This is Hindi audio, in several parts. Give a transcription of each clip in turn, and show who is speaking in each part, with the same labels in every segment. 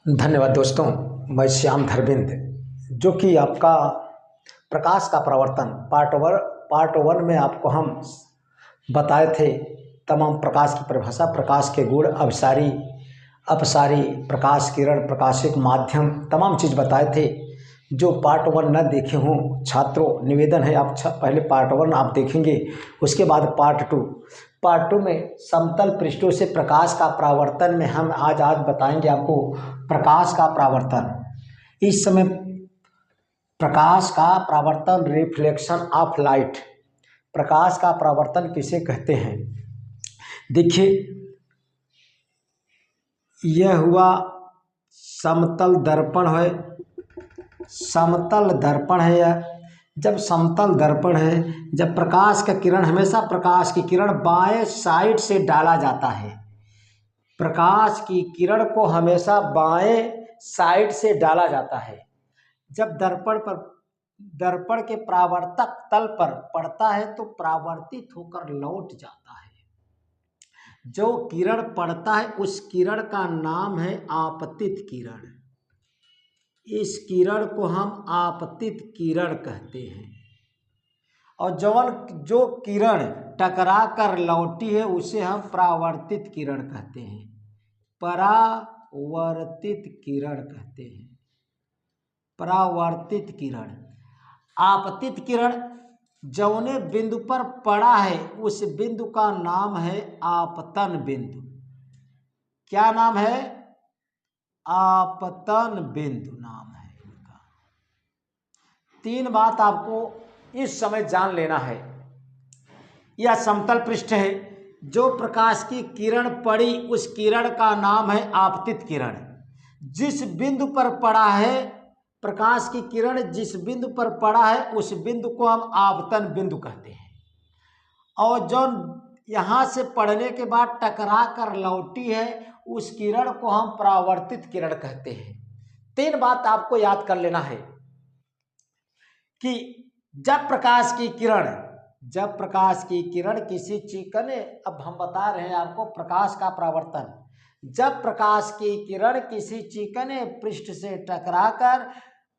Speaker 1: धन्यवाद दोस्तों। मैं श्याम धरविंद, जो कि आपका प्रकाश का प्रवर्तन पार्ट वन में आपको हम बताए थे। तमाम प्रकाश की परिभाषा, प्रकाश के गुण, अभिसारी अपसारी, प्रकाश किरण, प्रकाशिक माध्यम, तमाम चीज़ बताए थे। जो पार्ट वन न देखे हों छात्रों, निवेदन है आप पहले पार्ट वन आप देखेंगे, उसके बाद पार्ट टू में समतल पृष्ठों से प्रकाश का परावर्तन में हम आज बताएंगे आपको प्रकाश का परावर्तन। इस समय प्रकाश का परावर्तन, रिफ्लेक्शन ऑफ लाइट, प्रकाश का परावर्तन किसे कहते हैं? देखिए, यह हुआ समतल दर्पण है। समतल दर्पण है यह। जब समतल दर्पण है, जब प्रकाश का किरण, हमेशा प्रकाश की किरण बाएं साइड से डाला जाता है। प्रकाश की किरण को हमेशा बाएं साइड से डाला जाता है। जब दर्पण के परावर्तक तल पर पड़ता है तो परावर्तित होकर लौट जाता है। जो किरण पड़ता है उस किरण का नाम है आपतित किरण। इस किरण को हम आपतित किरण कहते हैं। और जो किरण टकरा कर लौटी है उसे हम परावर्तित किरण कहते हैं। परावर्तित किरण कहते हैं। परावर्तित किरण, आपतित किरण जौने बिंदु पर पड़ा है उस बिंदु का नाम है आपतन बिंदु। क्या नाम है? आपतन बिंदु नाम है इनका। तीन बात आपको इस समय जान लेना है। यह समतल पृष्ठ है। जो प्रकाश की किरण पड़ी उस किरण का नाम है आपतित किरण। जिस बिंदु पर पड़ा है प्रकाश की किरण, जिस बिंदु पर पड़ा है उस बिंदु को हम आपतन बिंदु कहते हैं। और जो यहाँ से पड़ने के बाद टकरा कर लौटी है उस किरण को हम परावर्तित किरण कहते हैं। तीन बात आपको याद कर लेना है कि जब प्रकाश की किरण किसी चिकने, अब हम बता रहे हैं आपको प्रकाश का परावर्तन। जब प्रकाश की किरण किसी चिकने पृष्ठ से टकराकर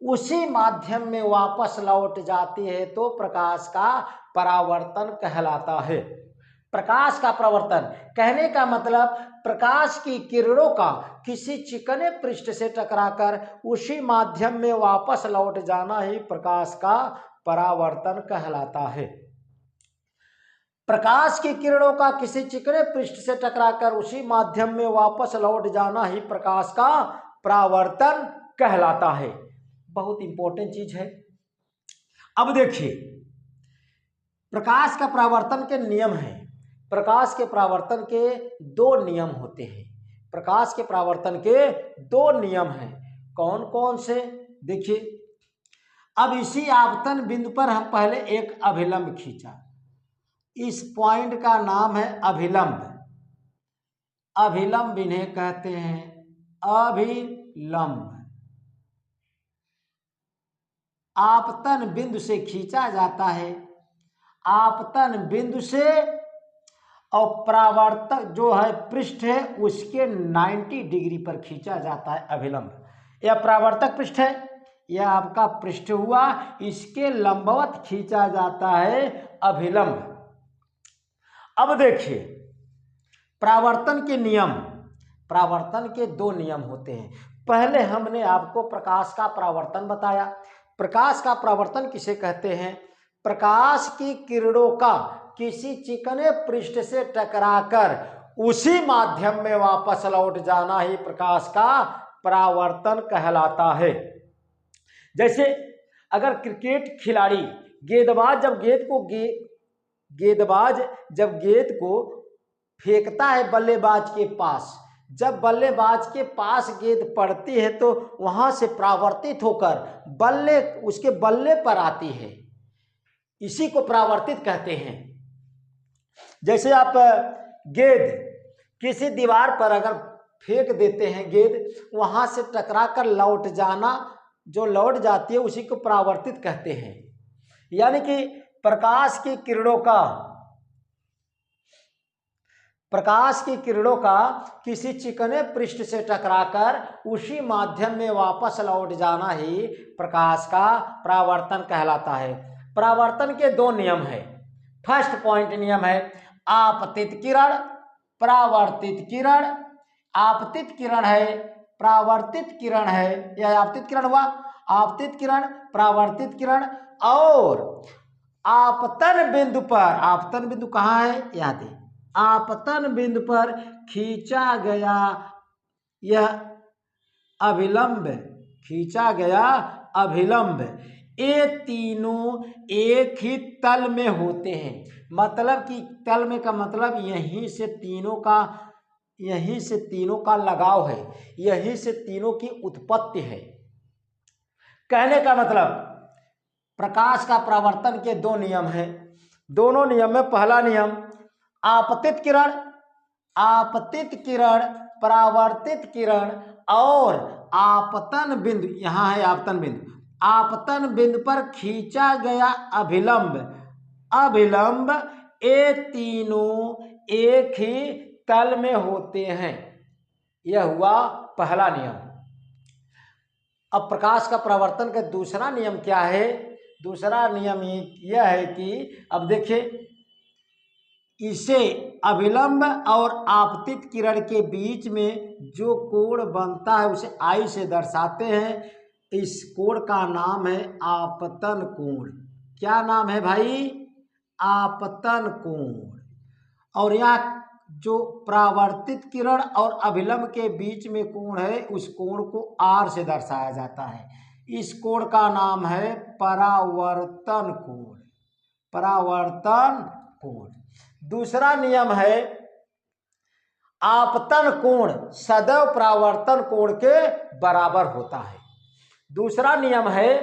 Speaker 1: उसी माध्यम में वापस लौट जाती है तो प्रकाश का परावर्तन कहलाता है। प्रकाश का परावर्तन कहने का मतलब प्रकाश की किरणों का किसी चिकने पृष्ठ से टकराकर उसी माध्यम में वापस लौट जाना ही प्रकाश का परावर्तन कहलाता है। प्रकाश की किरणों का किसी चिकने पृष्ठ से टकराकर उसी माध्यम में वापस लौट जाना ही प्रकाश का परावर्तन कहलाता है। बहुत इंपॉर्टेंट चीज है। अब देखिए, प्रकाश का परावर्तन के नियम हैं। प्रकाश के परावर्तन के दो नियम होते हैं। प्रकाश के परावर्तन के दो नियम हैं। कौन कौन से? देखिए, अब इसी आपतन बिंदु पर हम पहले एक अभिलंब खींचा। इस पॉइंट का नाम है अभिलंब। अभिलंब इन्हें कहते हैं, अभिलंब। आपतन बिंदु से खींचा जाता है। आपतन बिंदु से, और परावर्तक जो है पृष्ठ है उसके 90 डिग्री पर खींचा जाता है अभिलंब। यह परावर्तक पृष्ठ है, यह आपका पृष्ठ हुआ, इसके लंबवत खींचा जाता है अभिलंब। अब देखिए, परावर्तन के नियम। परावर्तन के दो नियम होते हैं। पहले हमने आपको प्रकाश का परावर्तन बताया। प्रकाश का परावर्तन किसे कहते हैं? प्रकाश की किरणों का किसी चिकने पृष्ठ से टकराकर उसी माध्यम में वापस लौट जाना ही प्रकाश का परावर्तन कहलाता है। जैसे अगर क्रिकेट खिलाड़ी, गेंदबाज जब गेंद को फेंकता है बल्लेबाज के पास, जब बल्लेबाज के पास गेंद पड़ती है तो वहां से परावर्तित होकर उसके बल्ले पर आती है। इसी को परावर्तित कहते हैं। जैसे आप गेंद किसी दीवार पर अगर फेंक देते हैं, गेंद वहां से टकरा कर लौट जाना, जो लौट जाती है उसी को परावर्तित कहते हैं। यानी कि प्रकाश की किरणों का प्रकाश की किरणों का किसी चिकने पृष्ठ से टकराकर उसी माध्यम में वापस लौट जाना ही प्रकाश का परावर्तन कहलाता है। परावर्तन के दो नियम है। फर्स्ट पॉइंट नियम है आपतित किरण, परावर्तित किरण। आपतित किरण है, परावर्तित किरण है, यह आपतित किरण हुआ, आपतित किरण, परावर्तित किरण। और आपतन बिंदु पर, आपतन बिंदु कहाँ है याद है, आपतन बिंदु पर खींचा गया यह अभिलंब, खींचा गया अभिलंब, ये तीनों एक ही तल में होते हैं। मतलब कि तल में का मतलब यहीं से तीनों का लगाव है, यहीं से तीनों की उत्पत्ति है। कहने का मतलब प्रकाश का परावर्तन के दो नियम हैं। दोनों नियम में पहला नियम आपतित किरण, आपतित किरण, परावर्तित किरण और आपतन बिंदु, यहाँ है आपतन बिंदु, आपतन बिंदु पर खींचा गया अभिलंब, अभिलंब, ये तीनों एक ही तल में होते हैं। यह हुआ पहला नियम। अब प्रकाश का परावर्तन का दूसरा नियम क्या है? दूसरा नियम यह है कि अब देखिए, इसे अभिलंब और आपतित किरण के बीच में जो कोण बनता है उसे आई से दर्शाते हैं। इस कोण का नाम है आपतन कोण। क्या नाम है भाई? आपतन कोण। और यह जो परावर्तित किरण और अभिलंब के बीच में कोण है उस कोण को आर से दर्शाया जाता है। इस कोण का नाम है परावर्तन कोण, परावर्तन कोण। दूसरा नियम है आपतन कोण सदैव परावर्तन कोण के बराबर होता है। दूसरा नियम है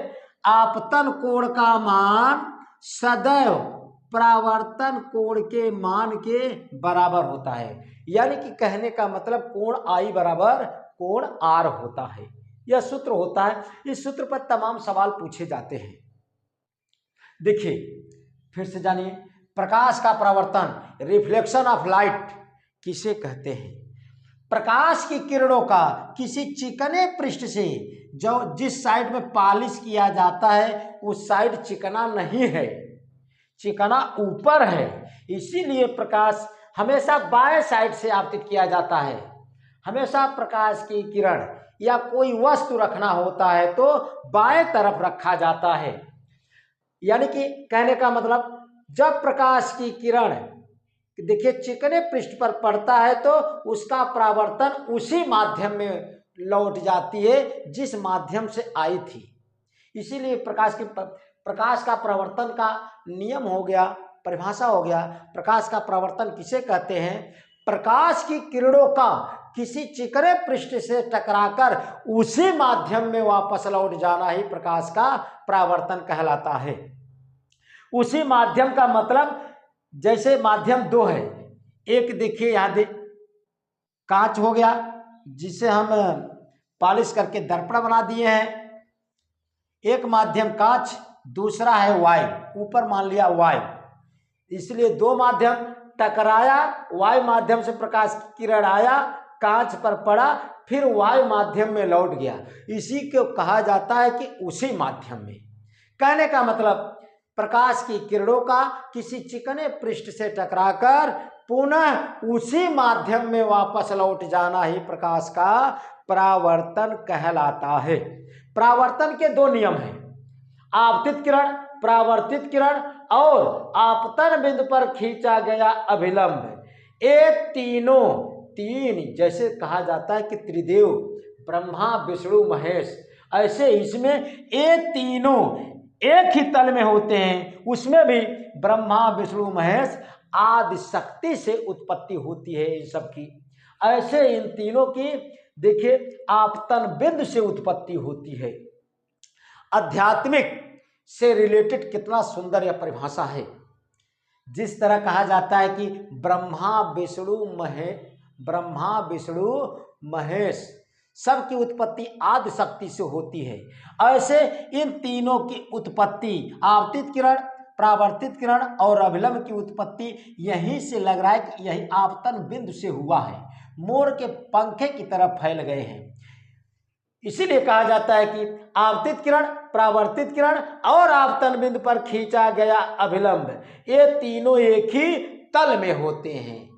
Speaker 1: आपतन कोण का मान सदैव परावर्तन कोण के मान के बराबर होता है। यानी कि कहने का मतलब कोण आई बराबर कोण आर होता है। यह सूत्र होता है। इस सूत्र पर तमाम सवाल पूछे जाते हैं। देखिए फिर से जानिए, प्रकाश का परावर्तन, रिफ्लेक्शन ऑफ लाइट किसे कहते हैं? प्रकाश की किरणों का किसी चिकने पृष्ठ से जो जिस साइड में पॉलिश किया जाता है उस साइड चिकना नहीं है, चिकना ऊपर है। इसीलिए प्रकाश हमेशा बाएं साइड से आपतित किया जाता है। हमेशा प्रकाश की किरण या कोई वस्तु रखना होता है तो बाएं तरफ रखा जाता है। यानी कि कहने का मतलब जब प्रकाश की किरण देखिए चिकने पृष्ठ पर पड़ता है तो उसका परावर्तन उसी माध्यम में लौट जाती है जिस माध्यम से आई थी। इसीलिए प्रकाश का परावर्तन का नियम हो गया, परिभाषा हो गया। प्रकाश का परावर्तन किसे कहते हैं? प्रकाश की किरणों का किसी चिकने पृष्ठ से टकराकर उसी माध्यम में वापस लौट जाना ही प्रकाश का परावर्तन कहलाता है। उसी माध्यम का मतलब जैसे माध्यम दो है, एक देखिए यहाँ दे कांच हो गया जिसे हम पॉलिश करके दर्पण बना दिए हैं, एक माध्यम कांच, दूसरा है वायु, ऊपर मान लिया वायु। इसलिए दो माध्यम टकराया, वायु माध्यम से प्रकाश की किरण आया, कांच पर पड़ा, फिर वायु माध्यम में लौट गया। इसी को कहा जाता है कि उसी माध्यम में। कहने का मतलब प्रकाश की किरणों का किसी चिकने पृष्ठ से टकराकर पुनः उसी माध्यम में वापस लौट जाना ही प्रकाश का परावर्तन कहलाता है। परावर्तन के दो नियम हैं, आपतित किरण, परावर्तित किरण और आपतन बिंदु पर खींचा गया अभिलंब। ये तीन जैसे कहा जाता है कि त्रिदेव ब्रह्मा विष्णु महेश, ऐसे इसमें ये तीनों एक ही तल में होते हैं। उसमें भी ब्रह्मा विष्णु महेश आदि शक्ति से उत्पत्ति होती है इन सब की। ऐसे इन तीनों की देखिए आपतन बिंदु से उत्पत्ति होती है। आध्यात्मिक से रिलेटेड कितना सुंदर यह परिभाषा है। जिस तरह कहा जाता है कि ब्रह्मा विष्णु महेश सबकी उत्पत्ति आदि शक्ति से होती है, ऐसे इन तीनों की उत्पत्ति आपतित किरण, परावर्तित किरण और अभिलंब की उत्पत्ति यहीं से लग रहा है कि यही आपतन बिंदु से हुआ है, मोर के पंखे की तरफ फैल गए हैं। इसीलिए कहा जाता है कि आपतित किरण, परावर्तित किरण और आपतन बिंदु पर खींचा गया अभिलंब, ये तीनों एक ही तल में होते हैं।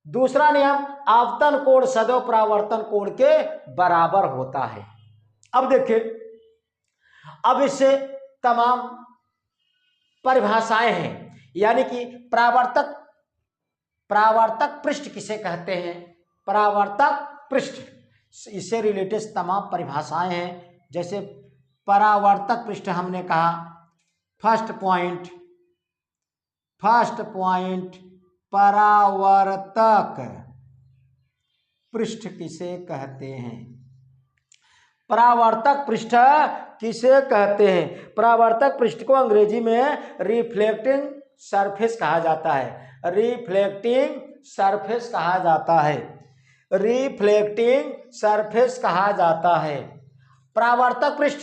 Speaker 1: दूसरा नियम, आपतन कोण सदैव परावर्तन कोण के बराबर होता है। अब देखिए, अब इससे तमाम परिभाषाएं हैं, यानी कि परावर्तक पृष्ठ किसे कहते हैं, परावर्तक पृष्ठ, इससे रिलेटेड तमाम परिभाषाएं हैं। जैसे परावर्तक पृष्ठ हमने कहा, फर्स्ट पॉइंट परावर्तक पृष्ठ किसे कहते हैं, परावर्तक पृष्ठ किसे कहते हैं। परावर्तक पृष्ठ को अंग्रेजी में रिफ्लेक्टिंग सरफेस कहा जाता है, रिफ्लेक्टिंग सरफेस कहा जाता है, रिफ्लेक्टिंग सरफेस कहा जाता है। परावर्तक पृष्ठ,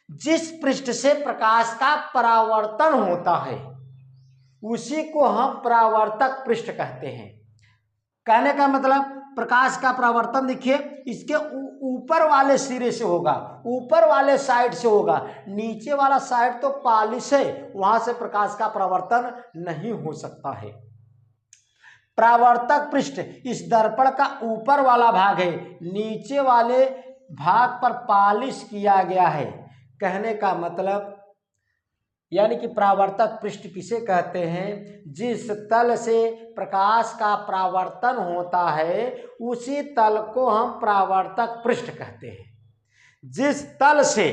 Speaker 1: जिस पृष्ठ से प्रकाश का परावर्तन होता है उसी को हम परावर्तक पृष्ठ कहते हैं। कहने का मतलब, प्रकाश का परावर्तन देखिए इसके ऊपर वाले सिरे से होगा, ऊपर वाले साइड से होगा, नीचे वाला साइड तो पॉलिश है, वहां से प्रकाश का परावर्तन नहीं हो सकता है। परावर्तक पृष्ठ इस दर्पण का ऊपर वाला भाग है, नीचे वाले भाग पर पॉलिश किया गया है। कहने का मतलब, यानी कि परावर्तक पृष्ठ किसे कहते हैं, जिस तल से प्रकाश का परावर्तन होता है उसी तल को हम परावर्तक पृष्ठ कहते हैं। जिस तल से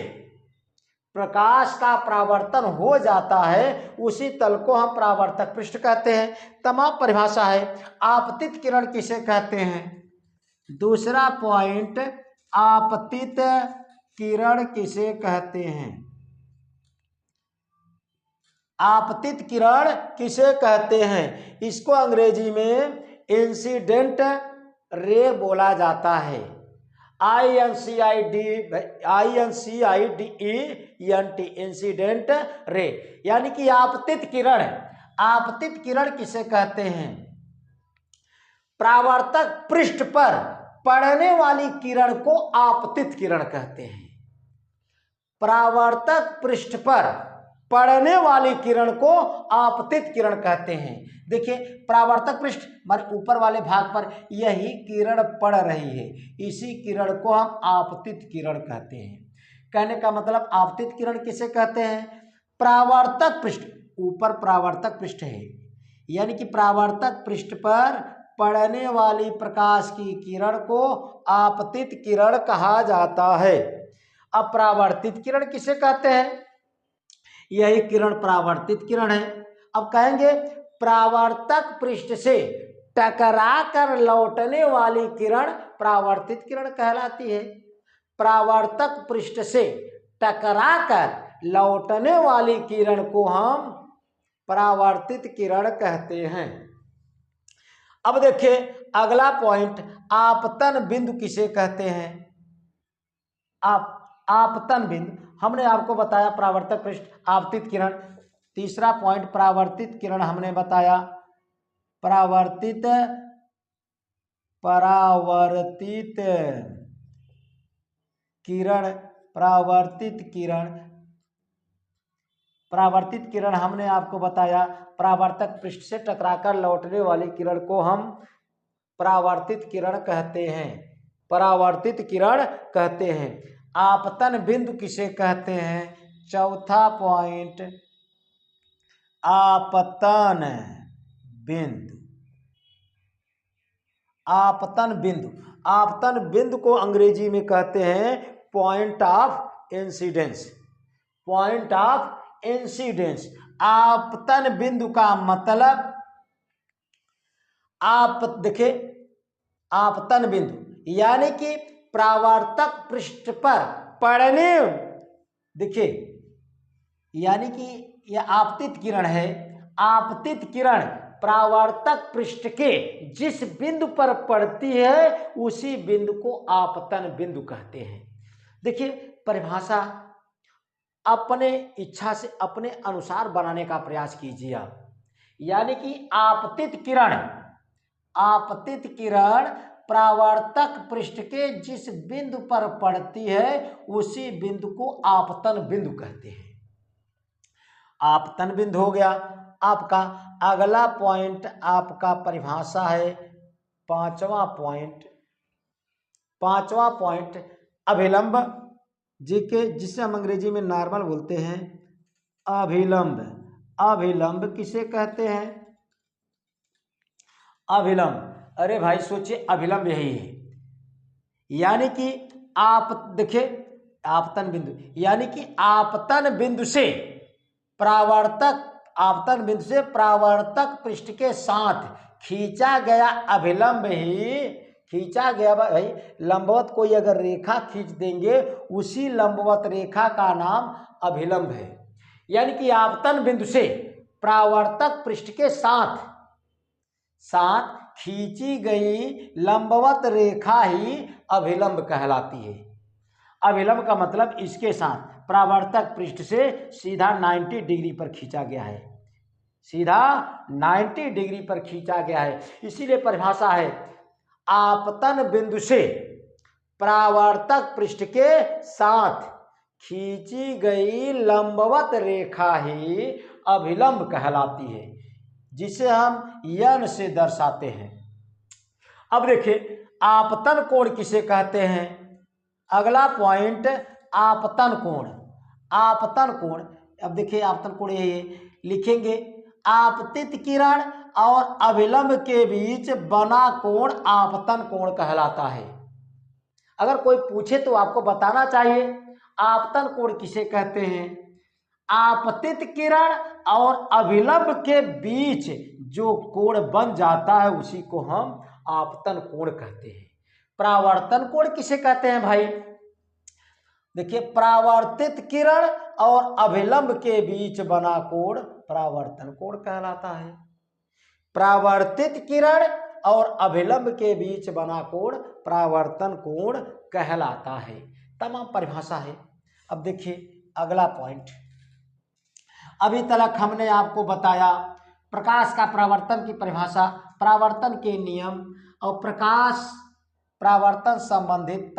Speaker 1: प्रकाश का परावर्तन हो जाता है उसी तल को हम परावर्तक पृष्ठ कहते हैं। तमाम परिभाषा है। आपतित किरण किसे कहते हैं, दूसरा पॉइंट, आपतित किरण किसे कहते हैं, आपतित किरण किसे कहते हैं। इसको अंग्रेजी में इंसिडेंट रे बोला जाता है, INCIDENT, इंसिडेंट रे, यानी कि आपतित किरण। आपतित किरण किसे कहते हैं, परावर्तक पृष्ठ पर पड़ने वाली किरण को आपतित किरण कहते हैं। परावर्तक पृष्ठ पर पड़ने वाली किरण को आपतित किरण कहते हैं। देखिए, परावर्तक पृष्ठ हमारे ऊपर वाले भाग पर यही किरण पड़ रही है, इसी किरण को हम आपतित किरण कहते हैं। कहने का मतलब, आपतित किरण किसे कहते हैं, परावर्तक पृष्ठ, ऊपर परावर्तक पृष्ठ है, यानी कि परावर्तक पृष्ठ पर पड़ने वाली प्रकाश की किरण को आपतित किरण कहा जाता है। अब परावर्तित किरण किसे कहते हैं, यही किरण परावर्तित किरण है। अब कहेंगे, परावर्तक पृष्ठ से टकरा कर लौटने वाली किरण परावर्तित किरण कहलाती है। परावर्तक पृष्ठ से टकरा कर लौटने वाली किरण को हम परावर्तित किरण कहते हैं। अब देखिए अगला पॉइंट, आपतन बिंदु किसे कहते हैं। आपतन बिंदु हमने आपको बताया, परावर्तक पृष्ठ, आपतित किरण। तीसरा पॉइंट, परावर्तित किरण हमने बताया, परावर्तित किरण, परावर्तित किरण हमने आपको बताया, परावर्तक पृष्ठ से टकराकर लौटने वाली किरण को हम परावर्तित किरण कहते हैं, परावर्तित किरण कहते हैं। आपतन बिंदु किसे कहते हैं, चौथा पॉइंट, आपतन बिंदु। आपतन बिंदु, आपतन बिंदु को अंग्रेजी में कहते हैं point of incidence, point of incidence. आपतन बिंदु का मतलब, आप देखिए, आपतन बिंदु यानी कि परावर्तक पृष्ठ पर पड़ने, देखिए यानी कि यह आपतित किरण है, आपतित किरण परावर्तक पृष्ठ के जिस बिंदु पर पड़ती है उसी बिंदु को आपतन बिंदु कहते हैं। देखिए परिभाषा, अपने इच्छा से अपने अनुसार बनाने का प्रयास कीजिए आप। यानी कि आपतित किरण परावर्तक पृष्ठ के जिस बिंदु पर पड़ती है उसी बिंदु को आपतन बिंदु कहते हैं। आपतन बिंदु हो गया आपका। अगला पॉइंट आपका परिभाषा है पांचवा पॉइंट अभिलंब, जिसे हम अंग्रेजी में नॉर्मल बोलते हैं। अभिलंब किसे कहते हैं? अभिलंब, अरे भाई सोचिए, अभिलंब यही है। यानी कि आप देखिए आपतन बिंदु, यानी कि आपतन बिंदु से परावर्तक पृष्ठ के साथ खींचा गया अभिलंब ही, खींचा गया भाई लंबवत कोई अगर रेखा खींच देंगे उसी लंबवत रेखा का नाम अभिलंब है। यानी कि आपतन बिंदु से परावर्तक पृष्ठ के साथ खींची गई लंबवत रेखा ही अभिलंब कहलाती है। अभिलंब का मतलब इसके साथ परावर्तक पृष्ठ से सीधा 90 डिग्री पर खींचा गया है, सीधा 90 डिग्री पर खींचा गया है। इसीलिए परिभाषा है आपतन बिंदु से परावर्तक पृष्ठ के साथ खींची गई लंबवत रेखा ही अभिलंब कहलाती है, जिसे हम यन से दर्शाते हैं। अब देखिए आपतन कोण किसे कहते हैं? अगला पॉइंट आपतन कोण। अब देखिए आपतन कोण यही है, लिखेंगे आपतित किरण और अभिलंब के बीच बना कोण आपतन कोण कहलाता है। अगर कोई पूछे तो आपको बताना चाहिए आपतन कोण किसे कहते हैं? आपतित किरण और अभिलंब के बीच जो कोण बन जाता है उसी को हम आपतन कोण कहते हैं। परावर्तन कोण किसे कहते हैं भाई? देखिए परावर्तित किरण और अभिलंब के बीच बना कोण परावर्तन कोण कहलाता है। परावर्तित किरण और अभिलंब के बीच बना कोण परावर्तन कोण कहलाता है। तमाम परिभाषा है। अब देखिए अगला पॉइंट, अभी तक हमने आपको बताया प्रकाश का परावर्तन की परिभाषा, परावर्तन के नियम और प्रकाश परावर्तन संबंधित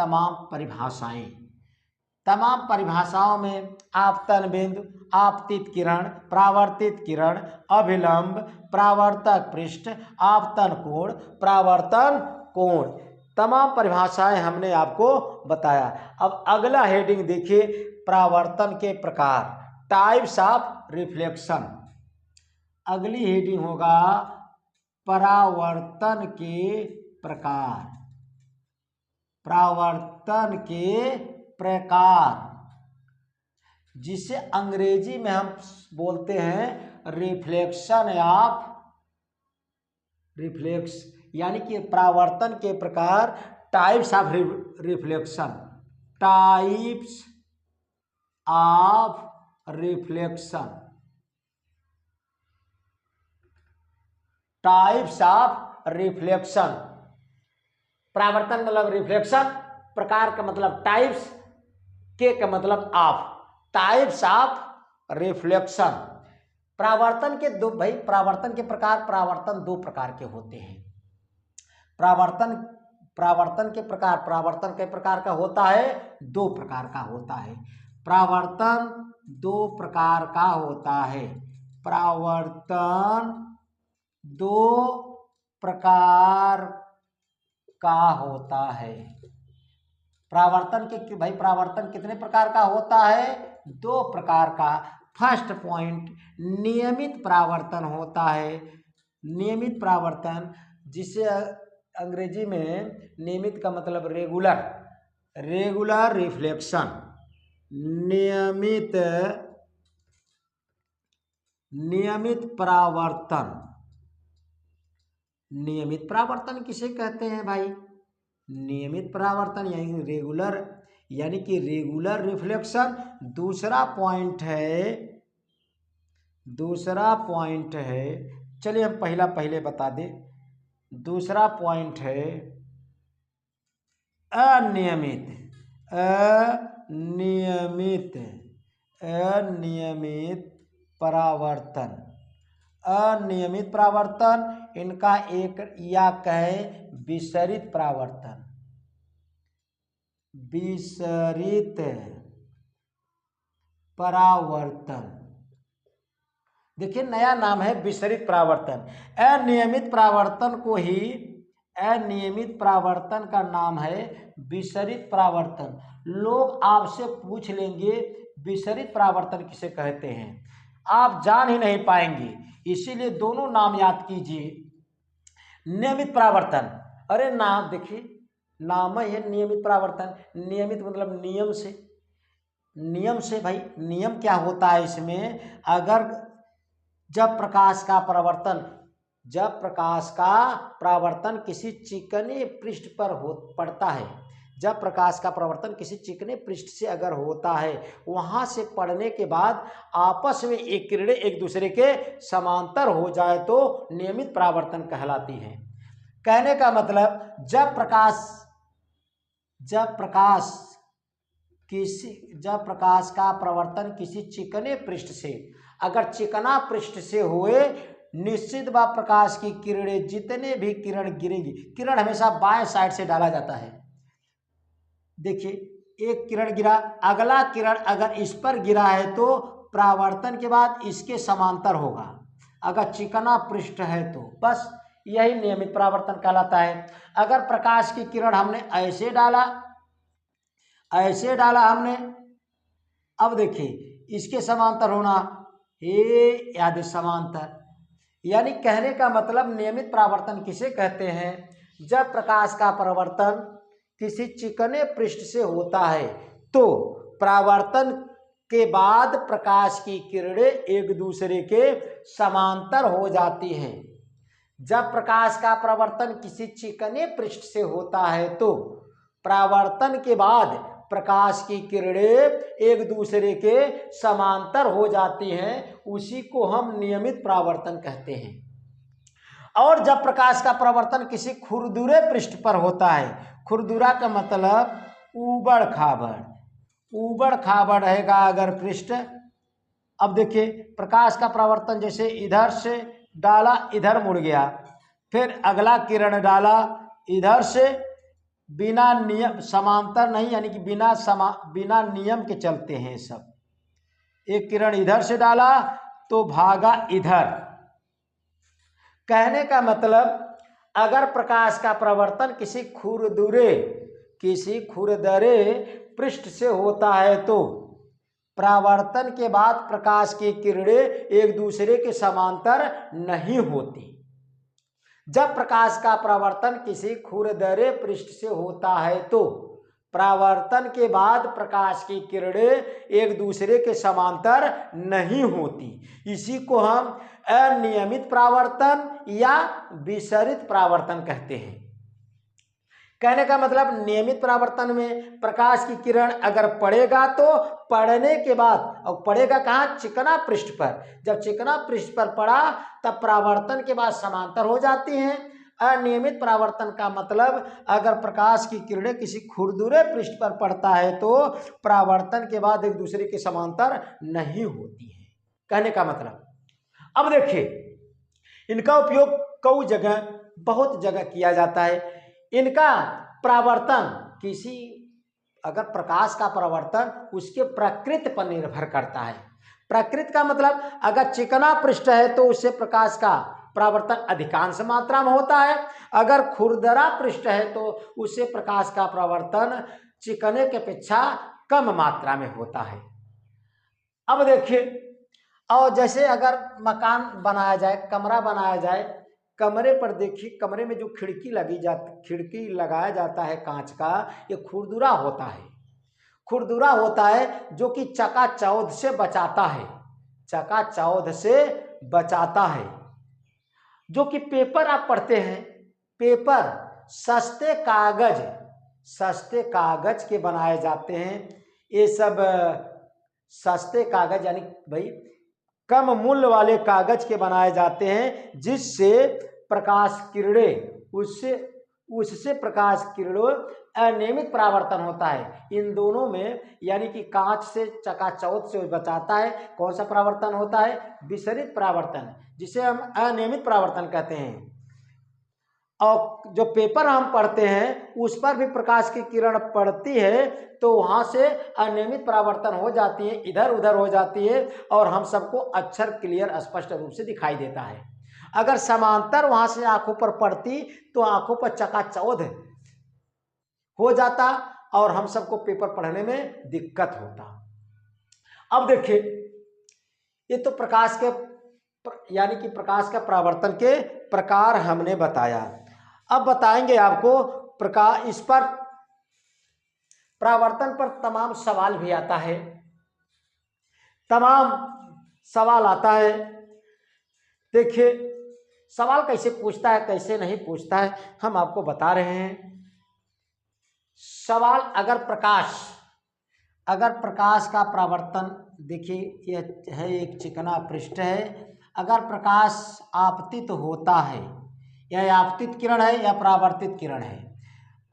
Speaker 1: तमाम परिभाषाओं में आपतन बिंदु, आपतित किरण, परावर्तित किरण, अभिलंब, परावर्तक पृष्ठ, आपतन कोण, परावर्तन कोण, तमाम परिभाषाएं हमने आपको बताया। अब अगला हेडिंग देखिए परावर्तन के प्रकार, टाइप्स ऑफ रिफ्लेक्शन। अगली हेडिंग होगा परावर्तन के प्रकार। जिसे अंग्रेजी में हम बोलते हैं यानी कि परावर्तन के प्रकार, टाइप्स ऑफ रिफ्लेक्शन। परावर्तन मतलब रिफ्लेक्शन, प्रकार का मतलब टाइप्स, के का मतलब ऑफ, टाइप्स ऑफ रिफ्लेक्शन। परावर्तन के प्रकार दो प्रकार के होते हैं। परावर्तन के प्रकार का होता है, दो प्रकार का होता है। परावर्तन दो प्रकार का होता है। परावर्तन दो प्रकार का होता है। परावर्तन कितने प्रकार का होता है? दो प्रकार का। फर्स्ट पॉइंट नियमित परावर्तन होता है। नियमित परावर्तन, जिसे अंग्रेजी में नियमित का मतलब रेगुलर रिफ्लेक्शन। नियमित परावर्तन किसे कहते हैं भाई? नियमित परावर्तन यानी कि रेगुलर रिफ्लेक्शन। दूसरा पॉइंट है, चलिए हम पहले बता दें। दूसरा पॉइंट है अनियमित अनियमित परावर्तन, अनियमित परावर्तन, इनका एक या कहे विसरित परावर्तन, विसरित परावर्तन। देखिए नया नाम है विसरित परावर्तन। अनियमित परावर्तन को ही, अनियमित परावर्तन का नाम है विसरित परावर्तन। लोग आपसे पूछ लेंगे विसरित परावर्तन किसे कहते हैं, आप जान ही नहीं पाएंगे, इसीलिए दोनों नाम याद कीजिए। नियमित परावर्तन, अरे नाम देखिए, नाम है नियमित परावर्तन। नियमित मतलब नियम से, नियम से भाई, नियम क्या होता है इसमें, अगर जब प्रकाश का परावर्तन, जब प्रकाश का परावर्तन किसी चिकने पृष्ठ पर हो पड़ता है, जब प्रकाश का परावर्तन किसी चिकने पृष्ठ से अगर होता है, वहां से पड़ने के बाद आपस में एक किरणें एक दूसरे के समांतर हो जाए तो नियमित परावर्तन कहलाती है। कहने का मतलब जब प्रकाश का परावर्तन किसी चिकने पृष्ठ से, अगर चिकना पृष्ठ से हुए, निश्चित व प्रकाश की किरणें जितने भी किरण गिरेगी, किरण हमेशा बाएं साइड से डाला जाता है। देखिए एक किरण गिरा, अगला किरण अगर इस पर गिरा है तो परावर्तन के बाद इसके समांतर होगा, अगर चिकना पृष्ठ है तो। बस यही नियमित परावर्तन कहलाता है। अगर प्रकाश की किरण हमने ऐसे डाला, ऐसे डाला हमने, अब देखिए इसके समांतर होना, ये याद समांतर, यानी कहने का मतलब नियमित परावर्तन किसे कहते हैं, जब प्रकाश का परावर्तन किसी चिकने पृष्ठ से होता है तो परावर्तन के बाद प्रकाश की किरणें एक दूसरे के समांतर हो जाती हैं। जब प्रकाश का परावर्तन किसी चिकने पृष्ठ से होता है तो परावर्तन के बाद प्रकाश की किरणें एक दूसरे के समांतर हो जाती हैं, उसी को हम नियमित परावर्तन कहते हैं। और जब प्रकाश का परावर्तन किसी खुरदुरे पृष्ठ पर होता है, खुरदुरा का मतलब ऊबड़ खाबड़, ऊबड़ खाबड़ रहेगा अगर पृष्ठ। अब देखिए प्रकाश का परावर्तन जैसे इधर से डाला, इधर मुड़ गया, फिर अगला किरण डाला इधर से, बिना नियम, समांतर नहीं, यानी कि बिना नियम के चलते हैं सब। एक किरण इधर से डाला तो भागा इधर। कहने का मतलब अगर प्रकाश का परावर्तन किसी खुरदरे पृष्ठ से होता है तो परावर्तन के बाद प्रकाश की किरणें एक दूसरे के समांतर नहीं होती। जब प्रकाश का परावर्तन किसी खुरदरे पृष्ठ से होता है तो परावर्तन के बाद प्रकाश की किरणें एक दूसरे के समांतर नहीं होती, इसी को हम अनियमित परावर्तन या विसरित परावर्तन कहते हैं। कहने का मतलब नियमित परावर्तन में प्रकाश की किरण अगर पड़ेगा तो पड़ने के बाद, और पड़ेगा कहाँ, चिकना पृष्ठ पर, जब चिकना पृष्ठ पर पड़ा तब परावर्तन के बाद समांतर हो जाती हैं। अनियमित परावर्तन का मतलब अगर प्रकाश की किरणें किसी खुरदुरे पृष्ठ पर पड़ता है तो परावर्तन के बाद एक दूसरे के समांतर नहीं होती है, कहने का मतलब। अब देखिए इनका उपयोग कई जगह, बहुत जगह किया जाता है। इनका परावर्तन किसी, अगर प्रकाश का परावर्तन उसके प्रकृति पर निर्भर करता है। प्रकृति का मतलब अगर चिकना पृष्ठ है तो उससे प्रकाश का परावर्तन अधिकांश मात्रा में होता है, अगर खुरदरा पृष्ठ है तो उससे प्रकाश का परावर्तन चिकने के अपेक्षा कम मात्रा में होता है। अब देखिए, और जैसे अगर मकान बनाया जाए, कमरा बनाया जाए, कमरे पर देखिए, कमरे में जो खिड़की लगाया जाता है कांच का, ये खुरदुरा होता है, खुरदुरा होता है जो कि चकाचौंध से बचाता है, चकाचौंध से बचाता है। जो कि पेपर आप पढ़ते हैं, पेपर सस्ते कागज के बनाए जाते हैं, ये सब सस्ते कागज, यानी भाई कम मूल्य वाले कागज के बनाए जाते हैं, जिससे प्रकाश किरणें, उससे प्रकाश किरणें अनियमित परावर्तन होता है। इन दोनों में यानी कि कांच से चकाचौंध से बचाता है। कौन सा परावर्तन होता है? विसरित परावर्तन, जिसे हम अनियमित परावर्तन कहते हैं। और जो पेपर हम पढ़ते हैं उस पर भी प्रकाश की किरण पड़ती है तो वहाँ से अनियमित परावर्तन हो जाती है, इधर उधर हो जाती है और हम सबको अक्षर क्लियर स्पष्ट रूप से दिखाई देता है। अगर समांतर वहाँ से आंखों पर पड़ती तो आंखों पर चकाचौंध हो जाता और हम सबको पेपर पढ़ने में दिक्कत होता। अब देखिए, ये तो प्रकाश के यानी कि प्रकाश का परावर्तन के प्रकार हमने बताया। अब बताएंगे आपको प्रकाश, इस पर परावर्तन पर तमाम सवाल भी आता है, तमाम सवाल आता है। देखिए सवाल कैसे पूछता है कैसे नहीं पूछता है हम आपको बता रहे हैं। सवाल, अगर प्रकाश का परावर्तन, देखिए यह है एक चिकना पृष्ठ है, अगर प्रकाश आपतित होता है, यह आपतित किरण है या परावर्तित किरण है,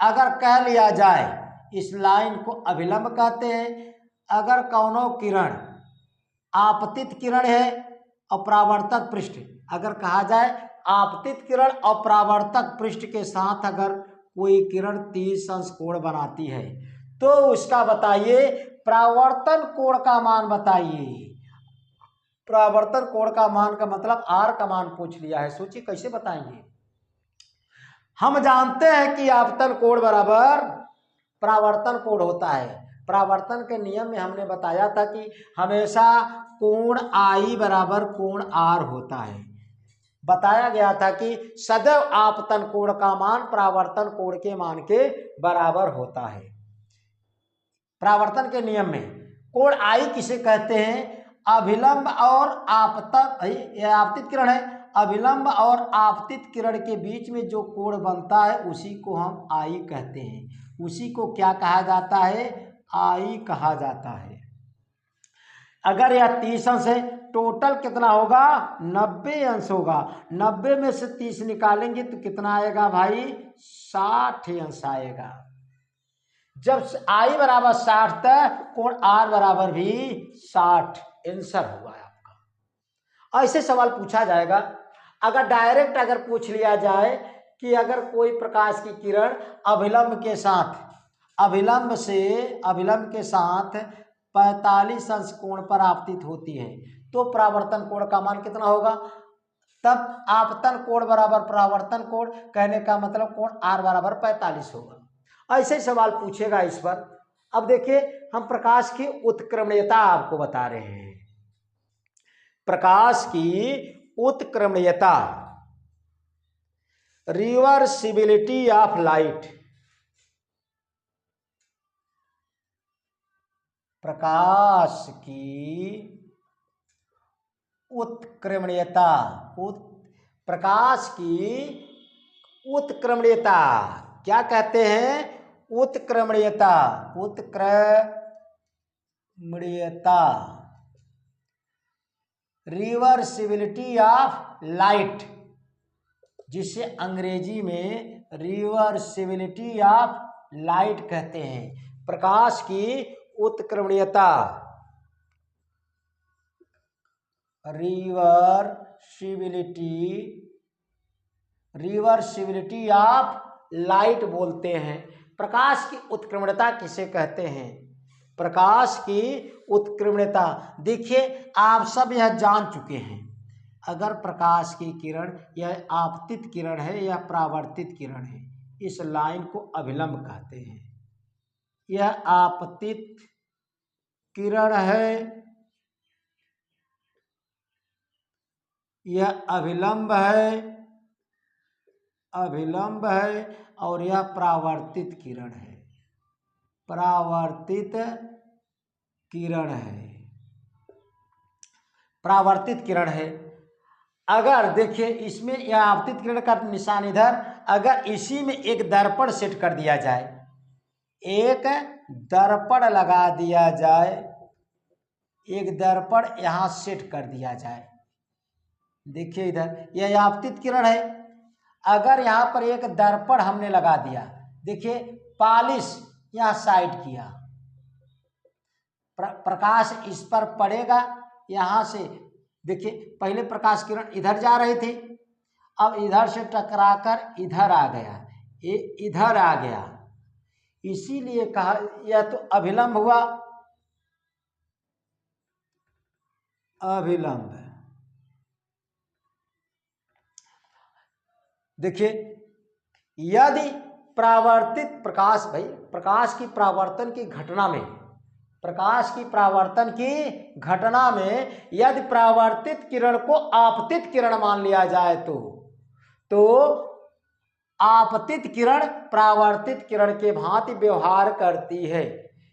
Speaker 1: अगर कह लिया जाए इस लाइन को अभिलंब कहते हैं। अगर कौनो किरण आपतित किरण है और परावर्तक पृष्ठ, अगर कहा जाए आपतित किरण और परावर्तक पृष्ठ के साथ अगर कोई किरण 30 अंश कोण बनाती है तो उसका बताइए परावर्तन कोण का मान बताइए। परावर्तन कोण का मान का मतलब आर का मान पूछ लिया है, सोचिए कैसे बताएंगे। हम जानते हैं कि आपतन कोण बराबर परावर्तन कोण होता है। परावर्तन के नियम में हमने बताया था कि हमेशा कोण आई बराबर कोण आर होता है। बताया गया था कि सदैव आपतन कोण का मान परावर्तन कोण के मान के बराबर होता है। परावर्तन के नियम में कोण आई किसे कहते हैं? अभिलंब और आपतन, यह आपतित किरण है, अभिलंब और आपतित किरण के बीच में जो कोण बनता है उसी को हम आई कहते हैं। उसी को क्या कहा जाता है? आई कहा जाता है। अगर यह 30 अंश है, टोटल कितना होगा? 90 अंश होगा। 90 में से 30 निकालेंगे तो कितना आएगा भाई? 60 अंश आएगा। जब आई बराबर 60 तक कोण आर बराबर भी 60 आंसर हुआ आपका। ऐसे सवाल पूछा जाएगा। अगर डायरेक्ट अगर पूछ लिया जाए कि अगर कोई प्रकाश की किरण अभिलंब के साथ 45 अंश कोण पर आपतित होती है तो परावर्तन कोण का मान कितना होगा? तब आपतन कोण बराबर परावर्तन कोण, कहने का मतलब कोण आर बराबर 45 होगा। ऐसे सवाल पूछेगा इस पर। अब देखिए हम प्रकाश की उत्क्रमणीयता आपको बता रहे हैं। प्रकाश की उत्क्रमणीयता, रिवर्सिबिलिटी ऑफ लाइट। प्रकाश की उत्क्रमणीयता, प्रकाश की उत्क्रमणीयता क्या कहते हैं? उत्क्रमणीयता, रिवर्सिबिलिटी ऑफ लाइट, जिसे अंग्रेजी में रिवर्सिबिलिटी ऑफ लाइट कहते हैं। प्रकाश की उत्क्रमणीयता, रिवर्सिबिलिटी ऑफ लाइट बोलते हैं। प्रकाश की उत्क्रमणीयता किसे कहते हैं? प्रकाश की उत्क्रमणीयता, देखिए आप सब यह जान चुके हैं। अगर प्रकाश की किरण यह आपतित किरण है या परावर्तित किरण है, इस लाइन को अभिलंब कहते हैं। यह आपतित किरण है, यह अभिलंब है और यह परावर्तित किरण है। परावर्तित किरण है। अगर देखिए इसमें यह आपतित किरण का निशान इधर, अगर इसी में एक दर्पण सेट कर दिया जाए, एक दर्पण लगा दिया जाए, एक दर्पण यहां सेट कर दिया जाए, देखिए इधर यह आपतित किरण है। अगर यहां पर एक दर्पण हमने लगा दिया, देखिए 40 यहाँ साइड किया, प्रकाश इस पर पड़ेगा। यहाँ से देखिए पहले प्रकाश किरण इधर जा रही थी, अब इधर से टकराकर इधर आ गया, ये इधर आ गया, इसीलिए कहा यह तो अभिलंब हुआ, अभिलंब। देखिए यदि परावर्तित प्रकाश, भाई प्रकाश की परावर्तन की घटना में, प्रकाश की परावर्तन की घटना में यदि परावर्तित किरण को आपतित किरण मान लिया जाए तो आपतित किरण परावर्तित किरण के भांति व्यवहार करती है।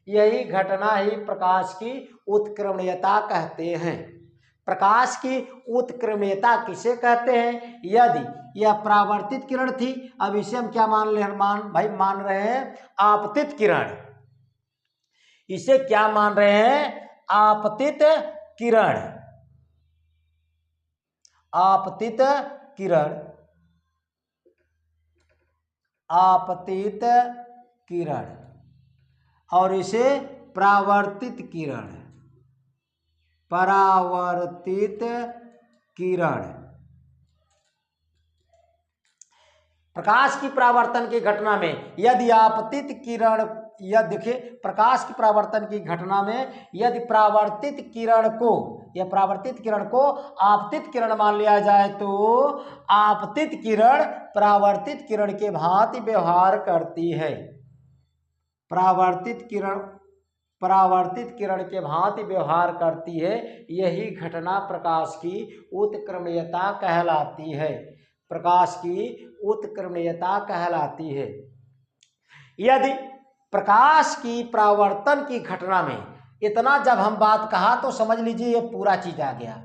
Speaker 1: यही घटना ही प्रकाश की उत्क्रमणीयता कहते हैं। प्रकाश की उत्क्रमणीयता किसे कहते हैं? यदि यह परावर्तित किरण थी, अब इसे हम क्या मान रहे हैं? आपतित किरण। इसे क्या मान रहे हैं? आपतित किरण। आपतित किरण, आपतित किरण, और इसे परावर्तित किरण, परावर्तित किरण। प्रकाश की परावर्तन की घटना में यदि आपतित किरण, यह देखिए प्रकाश की परावर्तन की घटना में यदि परावर्तित किरण को, यह परावर्तित किरण को आपतित किरण मान लिया जाए तो आपतित किरण परावर्तित किरण के भांति व्यवहार करती है। परावर्तित किरण के भांति व्यवहार करती है। यही घटना प्रकाश की उत्क्रमणीयता कहलाती है। प्रकाश की उत्क्रमणीयता कहलाती है। यदि प्रकाश की परावर्तन की घटना में, इतना जब हम बात कहा तो समझ लीजिए ये पूरा चीज आ गया।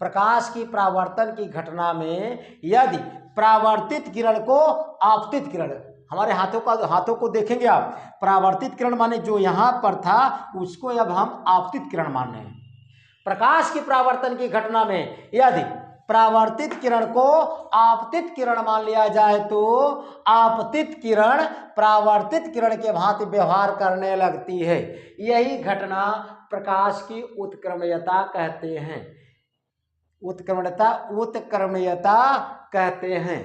Speaker 1: प्रकाश की परावर्तन की घटना में यदि परावर्तित किरण को आपतित किरण, हमारे हाथों को देखेंगे आप, परावर्तित किरण माने जो यहाँ पर था उसको अब हम आपतित किरण मान रहे हैं। प्रकाश की परावर्तन की घटना में यदि परावर्तित किरण को आपतित किरण मान लिया जाए तो आपतित किरण परावर्तित किरण के भांति व्यवहार करने लगती है। यही घटना प्रकाश की उत्क्रमणीयता कहते हैं। उत्क्रमणीयता कहते हैं।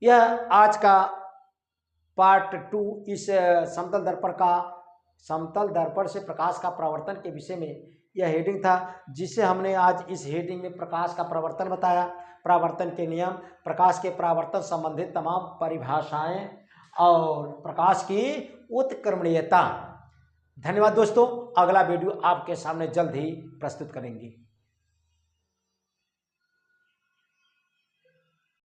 Speaker 1: यह आज का पार्ट 2 इस समतल दर्पण से प्रकाश का परावर्तन के विषय में यह हेडिंग था, जिसे हमने आज इस हेडिंग में प्रकाश का परावर्तन बताया, परावर्तन के नियम, प्रकाश के परावर्तन संबंधित तमाम परिभाषाएं और प्रकाश की उत्क्रमणीयता। धन्यवाद दोस्तों, अगला वीडियो आपके सामने जल्द ही प्रस्तुत करेंगे।